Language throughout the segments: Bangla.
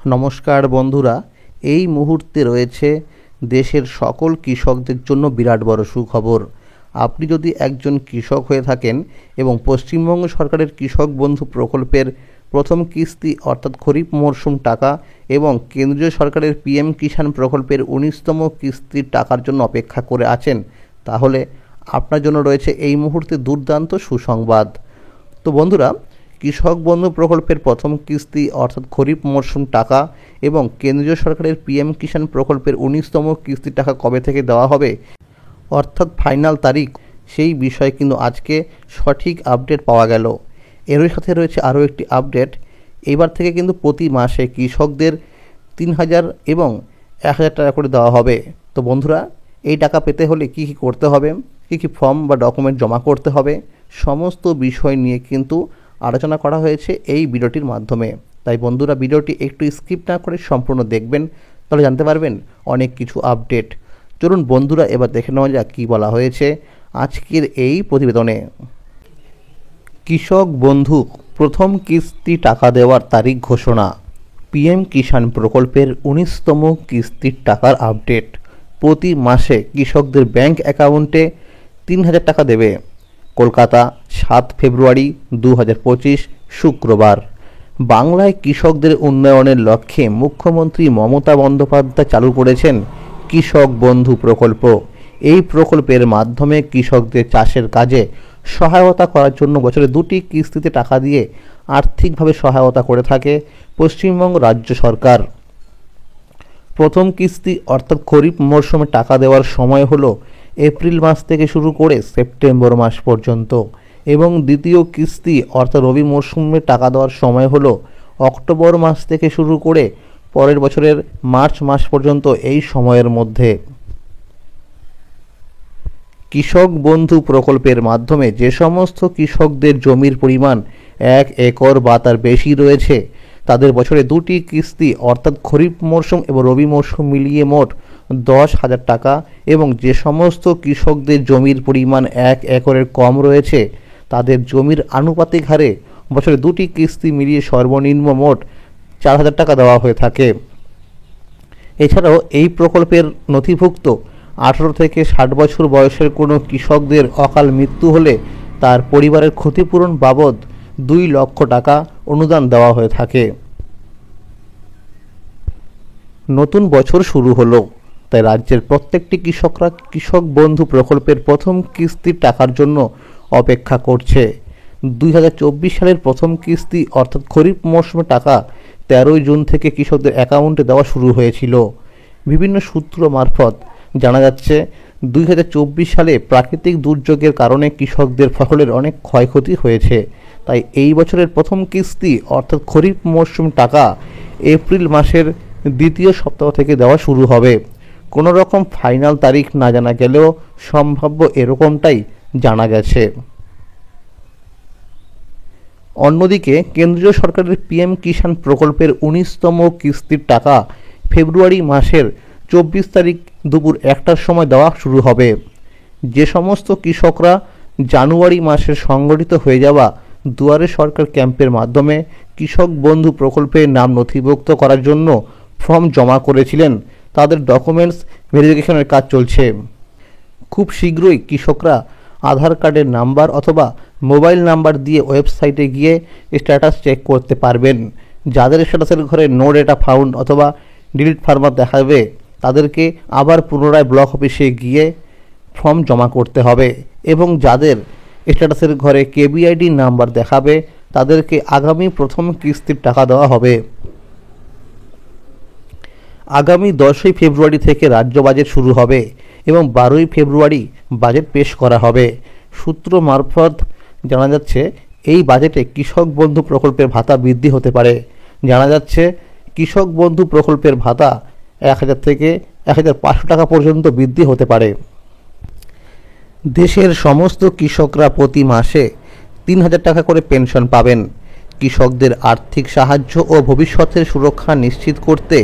নমস্কার বন্ধুরা, এই মুহূর্তে রয়েছে দেশের সকল কৃষকদের জন্য বিরাট বড় সুখবর। আপনি যদি একজন কৃষক হয়ে থাকেন এবং পশ্চিমবঙ্গ সরকারের কৃষক বন্ধু প্রকল্পের প্রথম কিস্তি অর্থাৎ খরিফ মরশুম টাকা এবং কেন্দ্রীয় সরকারের পিএম কিষাণ প্রকল্পের 19তম কিস্তির টাকার জন্য অপেক্ষা করে আছেন, তাহলে আপনার জন্য রয়েছে এই মুহূর্তে দুর্দান্ত সুসংবাদ। তো বন্ধুরা, কৃষক বন্ধু প্রকল্পের প্রথম কিস্তি অর্থাৎ খরিফ মরশুম টাকা এবং কেন্দ্রীয় সরকারের পিএম কিষাণ প্রকল্পের 19তম কিস্তির টাকা কবে থেকে দেওয়া হবে অর্থাৎ ফাইনাল তারিখ, সেই বিষয়ে কিন্তু আজকে সঠিক আপডেট পাওয়া গেল। এরই সাথে রয়েছে আরও একটি আপডেট। এবার থেকে কিন্তু প্রতি মাসে কৃষকদের 3000 এবং 1000 টাকা করে দেওয়া হবে। তো বন্ধুরা, এই টাকা পেতে হলে কী কী করতে হবে, কী কী ফর্ম বা ডকুমেন্ট জমা করতে হবে, সমস্ত বিষয় নিয়ে কিন্তু আলোচনা করা হয়েছে এই ভিডিওটির মাধ্যমে। তাই বন্ধুরা, ভিডিওটি একটু স্কিপ না করে সম্পূর্ণ দেখবেন, তাহলে জানতে পারবেন অনেক কিছু আপডেট। চলুন বন্ধুরা, এবার দেখে নেওয়া যাক কী বলা হয়েছে আজকের এই প্রতিবেদনে। কৃষক বন্ধু প্রথম কিস্তি টাকা দেওয়ার তারিখ ঘোষণা। পিএম কিষাণ প্রকল্পের 19তম কিস্তির টাকার আপডেট। প্রতি মাসে কৃষকদের ব্যাংক অ্যাকাউন্টে 3000 টাকা দেবে। কলকাতা, 7 ফেব্রুয়ারি 2025 শুক্রবার। বাংলায় কৃষকদের উন্নয়নের লক্ষ্যে মুখ্যমন্ত্রী মমতা বন্দ্যোপাধ্যায় চালু করেছেন কৃষক বন্ধু প্রকল্প। এই প্রকল্পের মাধ্যমে কৃষকদের চাষের কাজে সহায়তা করার জন্য বছরে 2টি কিস্তিতে টাকা দিয়ে আর্থিকভাবে সহায়তা করে থাকে পশ্চিমবঙ্গ রাজ্য সরকার। প্রথম কিস্তি অর্থাৎ খরিফ মরশুমে টাকা দেওয়ার সময় হলো এপ্রিল মাস থেকে শুরু করে সেপ্টেম্বর মাস পর্যন্ত এবং দ্বিতীয় কিস্তি অর্থাৎ রবি মরশুমে টাকা দেওয়ার সময় হলো অক্টোবর মাস থেকে শুরু করে পরের বছরের মার্চ মাস পর্যন্ত। এই সময়ের মধ্যে কৃষক বন্ধু প্রকল্পের মাধ্যমে যে সমস্ত কৃষকদের জমির পরিমাণ 1 একর বা তার বেশি রয়েছে, তাদের বছরে 2টি কিস্তি অর্থাৎ খরিফ মরশুম এবং রবি মরশুম মিলিয়ে মোট 10,000 টাকা এবং যে সমস্ত কৃষকদের জমির পরিমাণ 1 একরের কম রয়েছে, তাদের জমির আনুপাতিক হারে বছরে 2টি কিস্তি মিলিয়ে সর্বনিম্ন মোট 4,000 টাকা দেওয়া হয়ে থাকে। এছাড়াও এই প্রকল্পের নথিভুক্ত 18 থেকে 60 বছর বয়সের কোনো কৃষকদের অকাল মৃত্যু হলে তার পরিবারের ক্ষতিপূরণ বাবদ 2 লক্ষ টাকা অনুদান দেওয়া হয়ে থাকে। নতুন বছর শুরু হলো, তাই রাজ্যের প্রত্যেকটি কৃষকরা কৃষক বন্ধু প্রকল্পের প্রথম কিস্তির টাকার জন্য অপেক্ষা করছে। 2024 সালের প্রথম কিস্তি অর্থাৎ খরিফ মরশুমে টাকা 13 জুন থেকে কৃষকদের অ্যাকাউন্টে দেওয়া শুরু হয়েছিল। বিভিন্ন সূত্র মারফত জানা যাচ্ছে 2024 সালে প্রাকৃতিক দুর্যোগের কারণে কৃষকদের ফসলের অনেক ক্ষয়ক্ষতি হয়েছে। তাই এই বছরের প্রথম কিস্তি অর্থাৎ খরিফ মরশুম টাকা এপ্রিল মাসের দ্বিতীয় সপ্তাহ থেকে দেওয়া শুরু হবে। কোনো রকম ফাইনাল তারিখ না জানা গেলেও সম্ভাব্য এরকমটাই জানা গেছে। অন্যদিকে কেন্দ্রীয় সরকারের পিএম কিষাণ প্রকল্পের 19তম কিস্তির টাকা ফেব্রুয়ারি মাসের 24 তারিখ দুপুর 1টার সময় দেওয়া শুরু হবে। যে সমস্ত কৃষকরা জানুয়ারি মাসে সংগঠিত হয়ে যাওয়া দুয়ারে সরকার ক্যাম্পের মাধ্যমে কৃষক বন্ধু প্রকল্পের নাম নথিভুক্ত করার জন্য ফর্ম জমা করেছিলেন, তাদের ডকুমেন্টস ভেরিফিকেশনের কাজ চলছে। খুব শীঘ্রই কৃষকরা আধার কার্ডের নাম্বার অথবা মোবাইল নাম্বার দিয়ে ওয়েবসাইটে গিয়ে স্ট্যাটাস চেক করতে পারবেন। যাদের স্ট্যাটাসের ঘরে নো ডেটা ফাউন্ড অথবা ডিলিট ফার্মার দেখাবে, তাদেরকে আবার পুনরায় ব্লক অফিসে গিয়ে ফর্ম জমা করতে হবে এবং যাদের স্ট্যাটাসের ঘরে কেবিআইডি নাম্বার দেখাবে, তাদেরকে আগামী প্রথম কিস্তির টাকা দেওয়া হবে। আগামী 10ই ফেব্রুয়ারি থেকে রাজ্য বাজেট শুরু হবে এবং 12ই ফেব্রুয়ারি বাজেট পেশ করা হবে। সূত্র মারফত জানা যাচ্ছে এই বাজেটে কৃষক বন্ধু প্রকল্পের ভাতা বৃদ্ধি হতে পারে। জানা যাচ্ছে কৃষক বন্ধু প্রকল্পের ভাতা 1000 থেকে 1500 টাকা পর্যন্ত বৃদ্ধি হতে পারে। দেশের সমস্ত কৃষকরা প্রতি মাসে 3000 টাকা করে পেনশন পাবেন। কৃষকদের আর্থিক সাহায্য ও ভবিষ্যতের সুরক্ষা নিশ্চিত করতে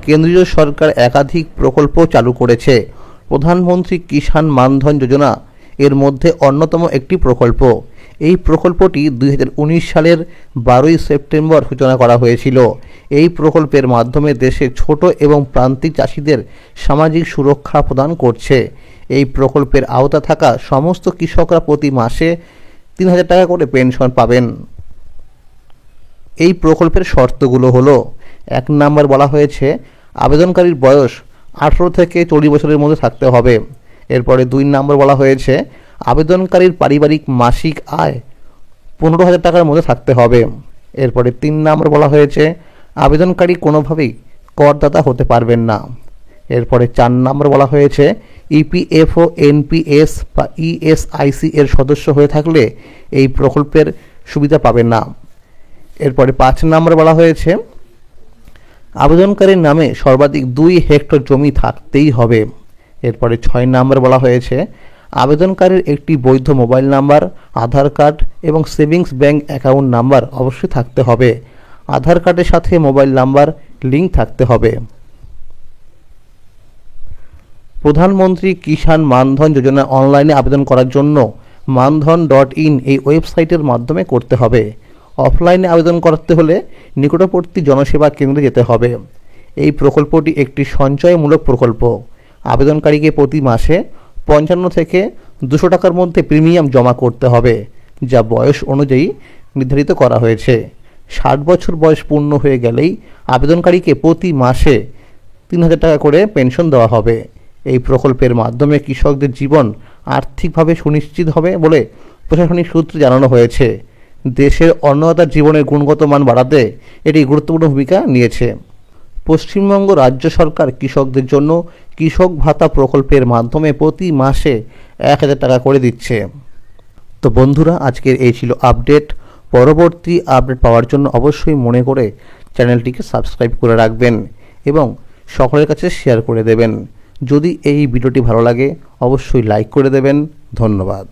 কেন্দ্রীয় সরকার একাধিক প্রকল্প চালু করেছে। প্রধানমন্ত্রী কিষাণ মানধন যোজনা এর মধ্যে অন্যতম একটি প্রকল্প। এই প্রকল্পটি 2019 সালের 12ই সেপ্টেম্বর সূচনা করা হয়েছিল। এই প্রকল্পের মাধ্যমে দেশের ছোট এবং প্রান্তিক চাষিদের সামাজিক সুরক্ষা প্রদান করছে। এই প্রকল্পের আওতা থাকা সমস্ত কৃষকরা প্রতি মাসে 3,000 টাকা করে পেনশন পাবেন। এই প্রকল্পের শর্তগুলো হলো, 1 নম্বর বলা হয়েছে আবেদনকারীর বয়স 18 থেকে 40 বছরের মধ্যে থাকতে হবে। এরপরে 2 নম্বর বলা হয়েছে আবেদনকারীর পারিবারিক মাসিক আয় 15,000 টাকার মধ্যে থাকতে হবে। এরপরে 3 নম্বর বলা হয়েছে আবেদনকারী কোনোভাবেই করদাতা হতে পারবেন না। এরপরে 4 নম্বর বলা হয়েছে ইপিএফও, এনপিএস বা ইএসআইসি এর সদস্য হয়ে থাকলে এই প্রকল্পের সুবিধা পাবেন না। এরপরে 5 নম্বর বলা হয়েছে আবেদনকারীর নামে সর্বাধিক 2 হেক্টর জমি থাকতেই হবে। এরপরে 6 নম্বর বলা হয়েছে আবেদনকারীর একটি বৈধ মোবাইল নাম্বার, আধার কার্ড এবং সেভিংস ব্যাংক অ্যাকাউন্ট নাম্বার অবশ্যই থাকতে হবে। আধার কার্ডের সাথে মোবাইল নাম্বার লিঙ্ক থাকতে হবে। প্রধানমন্ত্রী কিষাণ মানধন যোজনা অনলাইনে আবেদন করার জন্য মানধন.in এই ওয়েবসাইটের মাধ্যমে করতে হবে। অফলাইনে আবেদন করতে হলে নিকটবর্তী জনসেবা কেন্দ্রে যেতে হবে। এই প্রকল্পটি একটি সঞ্চয়মূলক প্রকল্প। আবেদনকারীকে প্রতি মাসে 55 থেকে 200 টাকার মধ্যে প্রিমিয়াম জমা করতে হবে, যা বয়স অনুযায়ী নির্ধারিত করা হয়েছে। 60 বছর বয়স পূর্ণ হয়ে গেলেই আবেদনকারীকে প্রতি মাসে 3,000 টাকা করে পেনশন দেওয়া হবে। এই প্রকল্পের মাধ্যমে কৃষকদের জীবন আর্থিকভাবে সুনিশ্চিত হবে বলে প্রশাসনিক সূত্রে জানানো হয়েছে। দেশের অন্নদাতার জীবনের গুণগত মান বাড়াতে এটি গুরুত্বপূর্ণ ভূমিকা নিয়েছে। পশ্চিমবঙ্গ রাজ্য সরকার কৃষকদের জন্য কৃষক ভাতা প্রকল্পের মাধ্যমে প্রতি মাসে 1,000 টাকা করে দিচ্ছে। তো বন্ধুরা, আজকের এই ছিল আপডেট। পরবর্তী আপডেট পাওয়ার জন্য অবশ্যই মনে করে চ্যানেলটিকে সাবস্ক্রাইব করে রাখবেন এবং সকলের কাছে শেয়ার করে দেবেন। যদি এই ভিডিওটি ভালো লাগে অবশ্যই লাইক করে দেবেন। ধন্যবাদ।